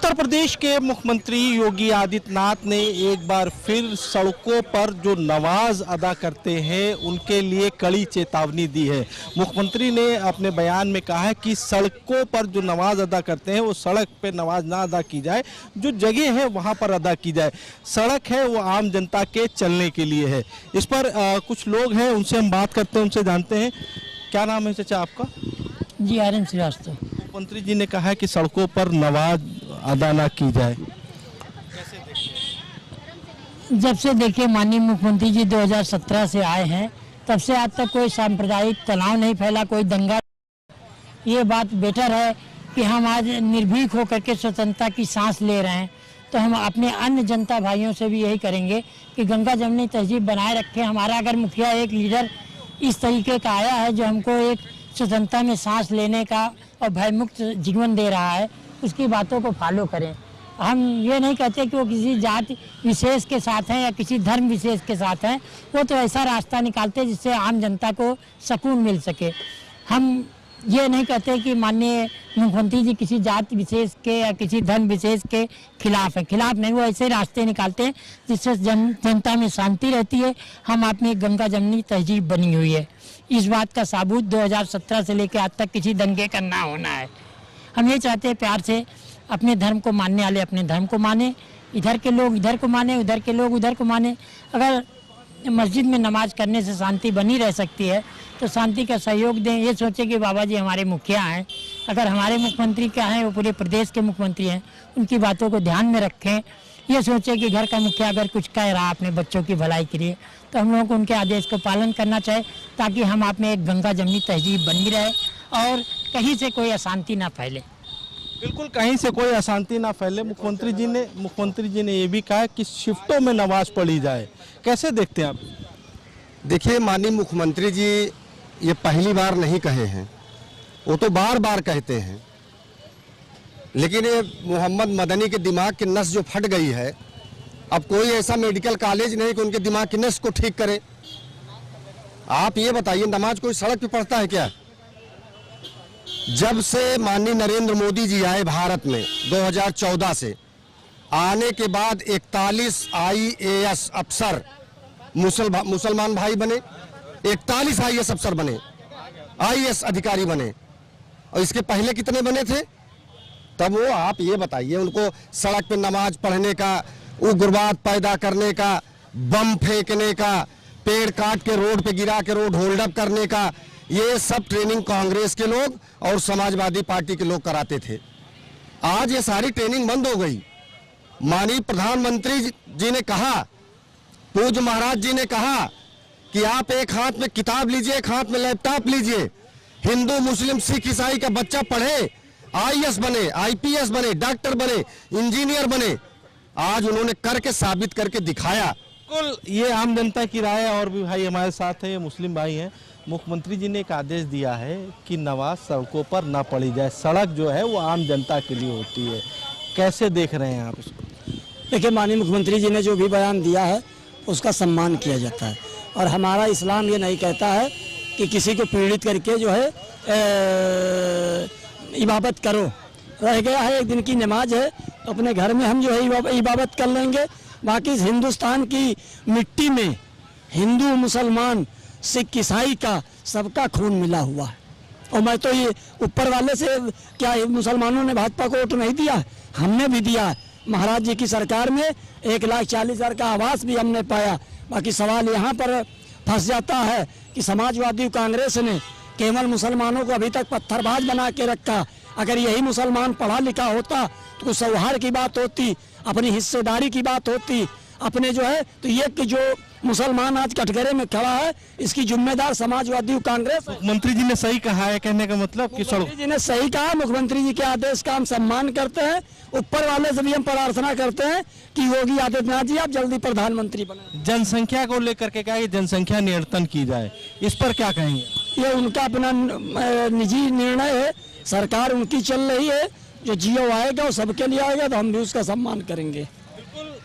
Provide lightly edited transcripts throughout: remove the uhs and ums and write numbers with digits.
उत्तर प्रदेश के मुख्यमंत्री योगी आदित्यनाथ ने एक बार फिर सड़कों पर जो नमाज अदा करते हैं उनके लिए कड़ी चेतावनी दी है। मुख्यमंत्री ने अपने बयान में कहा है कि सड़कों पर जो नमाज अदा करते हैं वो सड़क पे नमाज ना अदा की जाए, जो जगह है वहां पर अदा की जाए। सड़क है वो आम जनता के चलने के लिए है। इस पर कुछ लोग हैं, उनसे हम बात करते हैं, उनसे जानते हैं। क्या नाम है चाचा आपका? जी आर्यन श्रीवास्तव। मुख्यमंत्री जी ने कहा है कि सड़कों पर नमाज अदा ना की जाए, कैसे देखते? जब से देखिए माननीय मुख्यमंत्री जी 2017 से आए हैं तब से आज तक कोई सांप्रदायिक तनाव नहीं फैला, कोई दंगा। ये बात बेटर है कि हम आज निर्भीक होकर के स्वतंत्रता की सांस ले रहे हैं, तो हम अपने अन्य जनता भाइयों से भी यही करेंगे कि गंगा जमुनी तहजीब बनाए रखें। हमारा अगर मुखिया एक लीडर इस तरीके का आया है जो हमको एक स्वतंत्रता में सांस लेने का और भयमुक्त जीवन दे रहा है, उसकी बातों को फॉलो करें। हम ये नहीं कहते कि वो किसी जाति विशेष के साथ हैं या किसी धर्म विशेष के साथ हैं, वो तो ऐसा रास्ता निकालते हैं जिससे आम जनता को सुकून मिल सके। हम ये नहीं कहते कि माननीय मुख्यमंत्री जी किसी जाति विशेष के या किसी धर्म विशेष के खिलाफ है, खिलाफ नहीं, वो ऐसे रास्ते निकालते हैं जिससे जनता में शांति रहती है। हम अपनी गंगा जमुनी तहजीब बनी हुई है, इस बात का सबूत 2017 से लेकर आज तक किसी दंगे का ना होना है। हम ये चाहते हैं प्यार से अपने धर्म को मानने वाले अपने धर्म को माने, इधर के लोग इधर को माने, उधर के लोग उधर को माने। अगर मस्जिद में नमाज करने से शांति बनी रह सकती है तो शांति का सहयोग दें। ये सोचें कि बाबा जी हमारे मुखिया हैं, अगर हमारे मुख्यमंत्री क्या हैं वो पूरे प्रदेश के मुख्यमंत्री हैं, उनकी बातों को ध्यान में रखें। ये सोचें कि घर का मुखिया अगर कुछ कह रहा अपने बच्चों की भलाई के लिए तो हम लोगों को उनके आदेश को पालन करना चाहिए, ताकि हम आप में एक गंगा जमुनी तहजीब बनी रहे और कहीं से कोई अशांति ना फैले। बिल्कुल, कहीं से कोई अशांति ना फैले। मुख्यमंत्री जी ने ये भी कहा कि शिफ्टों में नमाज पढ़ी जाए, कैसे देखते हैं आप? देखिए, माननीय मुख्यमंत्री जी ये पहली बार नहीं कहे हैं, वो तो बार बार कहते हैं, लेकिन ये मोहम्मद मदनी के दिमाग की नस जो फट गई है, अब कोई ऐसा मेडिकल कॉलेज नहीं कि उनके दिमाग की नस को ठीक करे। आप ये बताइए, नमाज कोई सड़क पे पढ़ता है क्या? जब से माननीय नरेंद्र मोदी जी आए भारत में 2014 से आने के बाद 41 IAS अफसर मुसलमान भाई बने, 41 IAS अफसर बने, IAS अधिकारी बने, और इसके पहले कितने बने थे? तब वो आप ये बताइए, उनको सड़क पे नमाज पढ़ने का, उग्रवाद पैदा करने का, बम फेंकने का, पेड़ काट के रोड पे गिरा के रोड होल्ड अप करने का, ये सब ट्रेनिंग कांग्रेस के लोग और समाजवादी पार्टी के लोग कराते थे। आज ये सारी ट्रेनिंग बंद हो गई। माननीय प्रधानमंत्री जी ने कहा, पूज्य महाराज जी ने कहा कि आप एक हाथ में किताब लीजिए, एक हाथ में लैपटॉप लीजिए, हिंदू मुस्लिम सिख ईसाई का बच्चा पढ़े, IAS बने, IPS बने, डॉक्टर बने, इंजीनियर बने। आज उन्होंने करके साबित करके दिखाया। बिल्कुल, ये आम जनता की राय है। और भी भाई हमारे साथ हैं, ये मुस्लिम भाई हैं। मुख्यमंत्री जी ने एक आदेश दिया है कि नमाज सड़कों पर ना पढ़ी जाए, सड़क जो है वो आम जनता के लिए होती है, कैसे देख रहे हैं आप इसको? देखिए, माननीय मुख्यमंत्री जी ने जो भी बयान दिया है उसका सम्मान किया जाता है, और हमारा इस्लाम ये नहीं कहता है कि किसी को पीड़ित करके जो है इबादत करो। रह गया है एक दिन की नमाज है, तो अपने घर में हम जो है इबादत कर लेंगे। बाकी हिंदुस्तान की मिट्टी में हिंदू मुसलमान सिख ईसाई का सबका खून मिला हुआ है, और मैं तो ये ऊपर वाले से, क्या मुसलमानों ने भाजपा को वोट नहीं दिया? हमने भी दिया है। महाराज जी की सरकार में 1,40,000 का आवास भी हमने पाया। बाकी सवाल यहाँ पर फंस जाता है कि समाजवादी कांग्रेस ने केवल मुसलमानों को अभी तक पत्थरबाज बना के रखा। अगर यही मुसलमान पढ़ा लिखा होता तो सौहार्द की बात होती, अपनी हिस्सेदारी की बात होती, अपने जो है, तो ये कि जो मुसलमान आज कटघरे में खड़ा है इसकी जिम्मेदार समाजवादी कांग्रेस। मुख्यमंत्री जी ने सही कहा है, कहने का मतलब कि मुख्यमंत्री जी ने सही कहा। मुख्यमंत्री जी के आदेश का हम सम्मान करते हैं। ऊपर वाले से भी हम प्रार्थना करते हैं कि योगी आदित्यनाथ जी आप जल्दी प्रधानमंत्री बने। जनसंख्या को लेकर के क्या जनसंख्या नियंत्रण की जाए, इस पर क्या कहेंगे? ये उनका अपना निजी निर्णय है, सरकार उनकी चल रही है। जो जियो आएगा वो सबके लिए आएगा, तो हम भी उसका सम्मान करेंगे।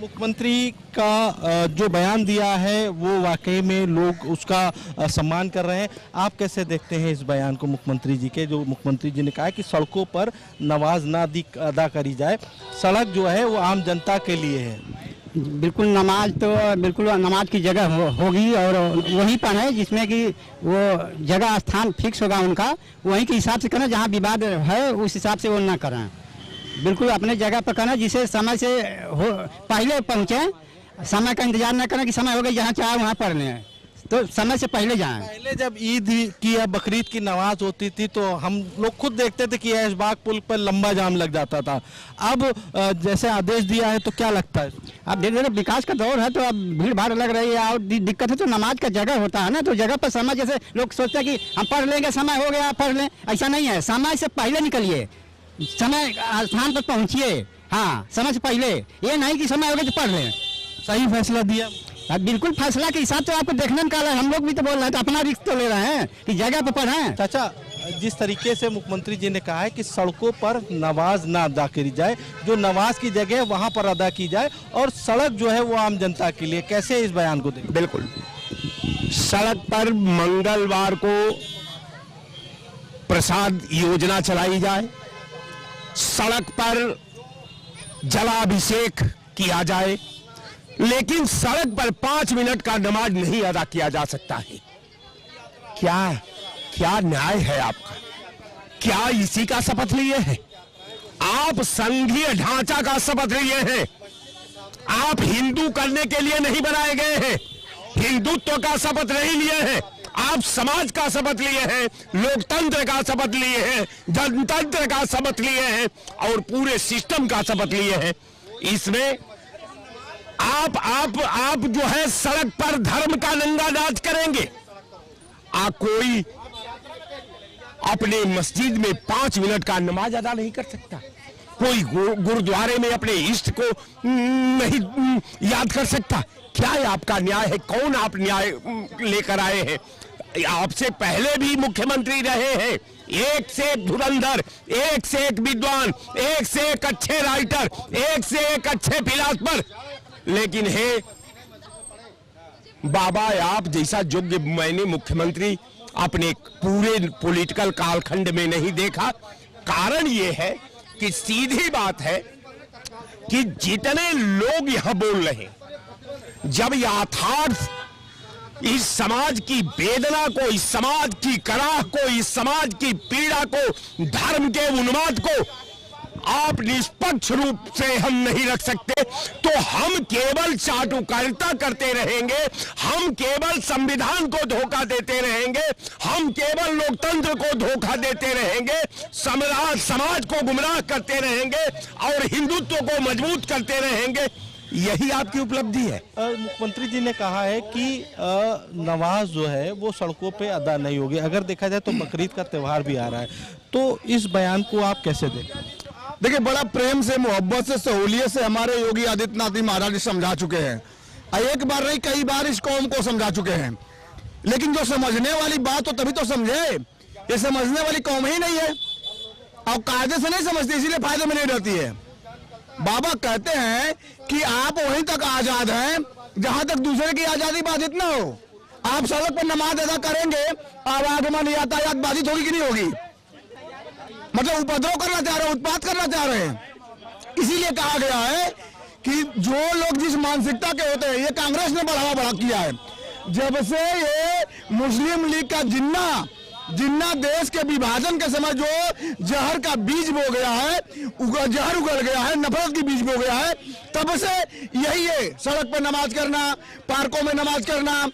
मुख्यमंत्री का जो बयान दिया है वो वाकई में लोग उसका सम्मान कर रहे हैं। आप कैसे देखते हैं इस बयान को मुख्यमंत्री जी के, जो मुख्यमंत्री जी ने कहा है कि सड़कों पर नमाज ना अदा करी जाए, सड़क जो है वो आम जनता के लिए है। बिल्कुल नमाज तो बिल्कुल नमाज की जगह होगी और वहीं पर है जिसमें कि वो जगह स्थान फिक्स होगा उनका, वहीं के हिसाब से करना, जहाँ विवाद है उस हिसाब से वो ना करें। बिल्कुल अपने जगह पर करना, जिसे समय से हो पहले पहुँचे, समय का इंतजार न करें कि समय हो गया जहाँ चाहे वहाँ पढ़ लें, तो समय से पहले जाएं। पहले जब ईद की या बकरीद की नमाज होती थी तो हम लोग खुद देखते थे कि ऐशबाग पुल पर लंबा जाम लग जाता था। अब जैसे आदेश दिया है तो क्या लगता है? अब धीरे धीरे विकास का दौर है तो अब भीड़ भाड़ लग रही है और दिक्कत है तो नमाज का जगह होता है ना, तो जगह पर समय, जैसे लोग सोचते हैं कि हम पढ़ लेंगे, समय हो गया पढ़ लें, ऐसा नहीं है। समय से पहले निकलिए, समय स्थान पर पहुँचिए, हाँ समय से पहले, ये नहीं कि समय हो गया तो पढ़ लें। सही फैसला दिया। बिल्कुल फैसला के हिसाब से आपको देखने में काला, हम लोग भी तो बोल रहे हैं, तो अपना रिस्क तो ले रहे हैं कि जगह पर पढ़ें। चाचा, जिस तरीके से मुख्यमंत्री जी ने कहा है कि सड़कों पर नमाज ना अदा करी जाए, जो नमाज की जगह वहां पर अदा की जाए और सड़क जो है वो आम जनता के लिए, कैसे इस बयान को दें? बिल्कुल, सड़क पर मंगलवार को प्रसाद योजना चलाई जाए, सड़क पर जलाभिषेक किया जाए, लेकिन सड़क पर 5 मिनट का नमाज नहीं अदा किया जा सकता है। क्या क्या न्याय है आपका? क्या इसी का शपथ लिए हैं? आप संघीय ढांचा का शपथ लिए हैं। आप हिंदू करने के लिए नहीं बनाए गए हैं, हिंदुत्व का शपथ नहीं लिए हैं। आप समाज का शपथ लिए हैं, लोकतंत्र का शपथ लिए हैं, जनतंत्र का शपथ लिए हैं और पूरे सिस्टम का शपथ लिए हैं। इसमें आप जो है सड़क पर धर्म का नंगा नाच करेंगे। कोई अपने मस्जिद में 5 मिनट का नमाज अदा नहीं कर सकता, कोई गुरुद्वारे में अपने इष्ट को नहीं याद कर सकता। क्या है आपका न्याय है? कौन आप न्याय लेकर आए हैं? आपसे पहले भी मुख्यमंत्री रहे हैं, एक से एक धुरंधर, एक से एक विद्वान, एक से एक अच्छे राइटर, एक से एक अच्छे फिलासफर, लेकिन हे बाबा, आप जैसा योग्य मैंने मुख्यमंत्री अपने पूरे पॉलिटिकल कालखंड में नहीं देखा। कारण यह है कि सीधी बात है कि जितने लोग यहां बोल रहे हैं, जब यथार्थ इस समाज की वेदना को, इस समाज की कराह को, इस समाज की पीड़ा को, धर्म के उन्माद को आप निष्पक्ष रूप से हम नहीं रख सकते, तो हम केवल चाटुकारिता करते रहेंगे, हम केवल संविधान को धोखा देते रहेंगे, हम केवल लोकतंत्र को धोखा देते रहेंगे, समाज को गुमराह करते रहेंगे और हिंदुत्व को मजबूत करते रहेंगे। यही आपकी उपलब्धि है। मुख्यमंत्री जी ने कहा है कि नमाज जो है वो सड़कों पे अदा नहीं होगी। अगर देखा जाए तो बकरीद का त्यौहार भी आ रहा है, तो इस बयान को आप कैसे देखते हैं? देखिए, बड़ा प्रेम से, मोहब्बत से, सहूलियत से हमारे योगी आदित्यनाथ जी महाराज समझा चुके हैं। एक बार नहीं, कई बार इस कौम को समझा चुके हैं, लेकिन जो समझने वाली बात हो तभी तो समझे। ये समझने वाली कौम ही नहीं है और कायदे से नहीं समझती, इसीलिए फायदे में नहीं रहती है। बाबा कहते हैं कि आप वहीं तक आजाद हैं जहां तक दूसरे की आजादी बाधित ना हो। आप सड़क पर नमाज अदा करेंगे, आवागमन यातायात बाधित होगी कि नहीं होगी? मतलब उपद्रव करना चाह रहे हैं, उत्पात करना चाह रहे हैं। इसीलिए कहा गया है कि जो लोग जिस मानसिकता के होते हैं, ये कांग्रेस ने बढ़ा किया है। जब से ये मुस्लिम लीग का जिन्ना देश के विभाजन के समय जो जहर का बीज बो गया है, जहर उगल गया है, नफरत की बीज बो गया है, तब से यही है। सड़क पर नमाज करना, पार्कों में नमाज करना,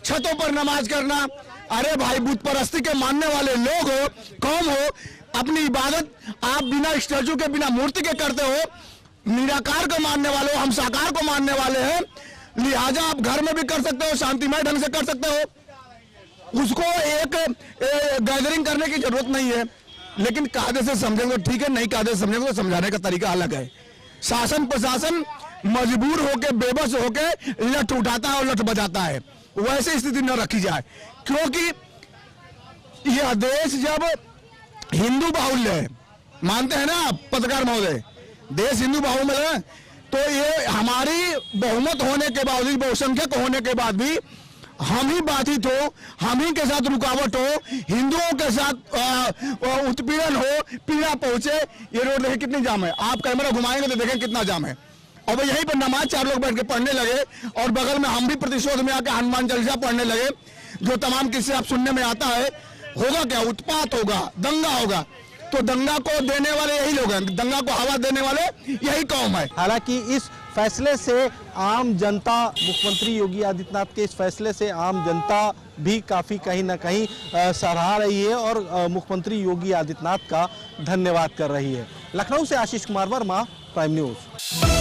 छतों पर नमाज करना। अरे भाई, बुत परस्ती के मानने वाले लोग हो, कौम हो, अपनी इबादत आप बिना स्टैचू के, बिना मूर्ति के करते हो। निराकार को मानने वाले हो, हम साकार को मानने वाले हैं, लिहाजा आप घर में भी कर सकते हो, शांतिमय ढंग से कर सकते हो। उसको एक गैदरिंग करने की जरूरत नहीं है, लेकिन कायदे से समझेंगे ठीक है, नहीं कायदे से समझेंगे तो समझाने का तरीका अलग है। शासन प्रशासन मजबूर होके, बेबस होके लठ उठाता है और लठ बजाता है। वैसे स्थिति न रखी जाए, क्योंकि यह देश जब हिंदू बाहुल्य है, मानते हैं ना आप पत्रकार महोदय, देश हिंदू बाहुल्य है, तो ये हमारी बहुमत होने के बावजूद, बहुसंख्यक होने के बाद भी हम ही बाधित हो, हम ही के साथ रुकावट हो, हिंदुओं के साथ उत्पीड़न हो, पीड़ा पहुंचे। ये रोड देखिए कितनी जाम है, आप कैमरा घुमाएंगे तो देखें कितना जाम है। और भाई यहीं पर नमाज 4 लोग बैठ के पढ़ने लगे और बगल में हम भी प्रतिशोध में आकर हनुमान चालीसा पढ़ने लगे। जो तमाम किस्से आप सुनने में आता है, होगा क्या? उत्पात होगा, दंगा होगा। तो दंगा को देने वाले यही लोग हैं, दंगा को हवा देने वाले यही कौम है। हालांकि इस फैसले से आम जनता, मुख्यमंत्री योगी आदित्यनाथ के इस फैसले से आम जनता भी काफ़ी कहीं ना कहीं सराह रही है और मुख्यमंत्री योगी आदित्यनाथ का धन्यवाद कर रही है। लखनऊ से आशीष कुमार वर्मा, प्राइम न्यूज़।